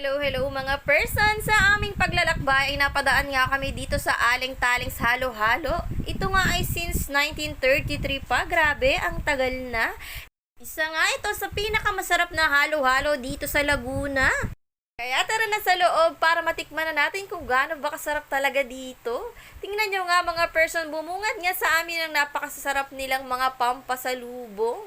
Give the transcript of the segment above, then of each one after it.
Hello mga person! Sa aming paglalakbay ay napadaan nga kami dito sa Aling Talings Halo-Halo. Ito nga ay since 1933 pa. Grabe, ang tagal na. Isa nga ito sa pinakamasarap na halo-halo dito sa Laguna. Kaya tara na sa loob para matikman na natin kung gaano ba kasarap talaga dito. Tingnan nyo nga mga person, bumungad nga sa amin ang napakasarap nilang mga pampasalubong.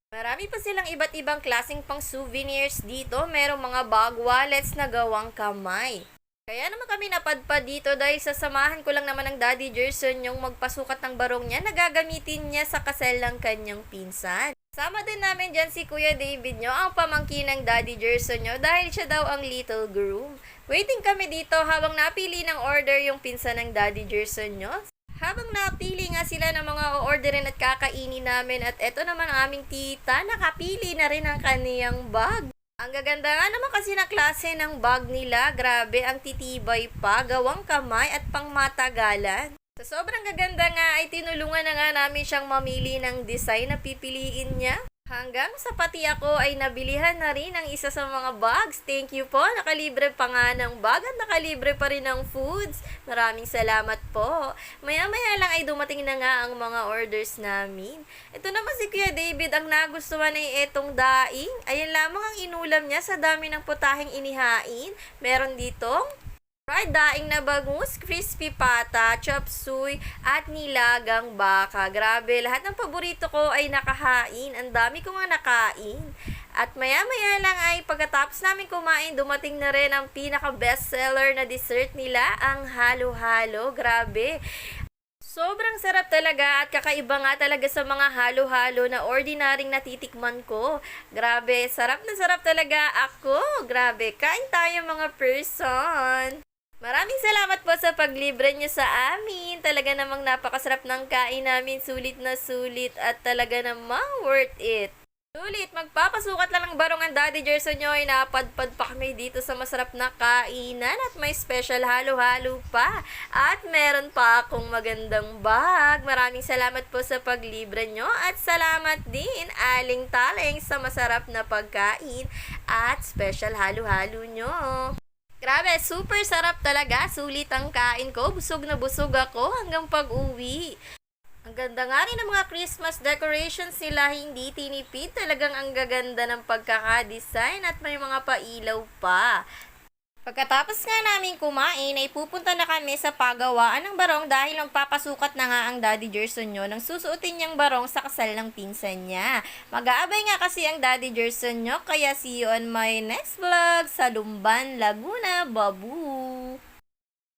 Marami pa silang iba't ibang klaseng pang souvenirs dito. Merong mga bag wallets na gawang kamay. Kaya naman kami napadpad dito dahil sasamahan ko lang naman ng Daddy Gerson yung magpasukat ng barong niya na gagamitin niya sa kasal ng kanyang pinsan. Sama din namin dyan si Kuya David nyo, ang pamangkin ng Daddy Gerson nyo dahil siya daw ang little groom. Waiting kami dito habang napili ng order yung pinsan ng Daddy Gerson nyo. Habang napili nga sila ng mga o-orderin at kakainin namin at eto naman ang aming tita, nakapili na rin ang kaniyang bag. Ang gaganda nga naman kasi na klase ng bag nila, grabe ang titibay pa, gawang kamay at pangmatagalan. Sa sobrang gaganda nga ay tinulungan na nga namin siyang mamili ng design na pipiliin niya. Hanggang sa pati ako ay nabilihan na rin ang isa sa mga bags. Thank you po. Nakalibre pa nga ng bag at nakalibre pa rin ng foods. Maraming salamat po. Maya-maya lang ay dumating na nga ang mga orders namin. Ito naman si Kuya David, ang nagustuhan ay etong daing. Ayan lamang ang inulam niya sa dami ng putaheng inihain. Meron ditong fried daing na bangus, crispy pata, chop suey, at nilagang baka. Grabe, lahat ng paborito ko ay nakahain. Ang dami ko nga nakain. At maya-maya lang ay pagkatapos namin kumain, dumating na rin ang pinaka-bestseller na dessert nila, ang halo-halo. Grabe. Sobrang sarap talaga at kakaiba nga talaga sa mga halo-halo na ordinaryong natitikman ko. Grabe, sarap na sarap talaga ako. Grabe, kain tayo mga person. Maraming salamat po sa paglibre nyo sa amin. Talaga namang napakasarap ng kain namin. Sulit na sulit at talaga namang worth it. Sulit, magpapasukat lang ng barong ang Daddy Gerson nyo ay napadpad pa kami dito sa masarap na kainan at may special halo-halo pa. At meron pa akong magandang bag. Maraming salamat po sa paglibre nyo at salamat din Aling Taleng sa masarap na pagkain at special halo-halo nyo. Grabe, super sarap talaga. Sulit ang kain ko. Busog na busog ako hanggang pag-uwi. Ang ganda nga rin ng mga Christmas decorations nila. Hindi tinipid. Talagang ang gaganda ng pagkakadesign at may mga pailaw pa. Pagkatapos nga namin kumain, ay pupunta na kami sa pagawaan ng barong dahil magpapasukat na nga ang Daddy Gerson nyo nang susuotin niyang barong sa kasal ng pinsan niya. Mag-aabay nga kasi ang Daddy Gerson nyo, kaya see you on my next vlog sa Lumban, Laguna, Babu!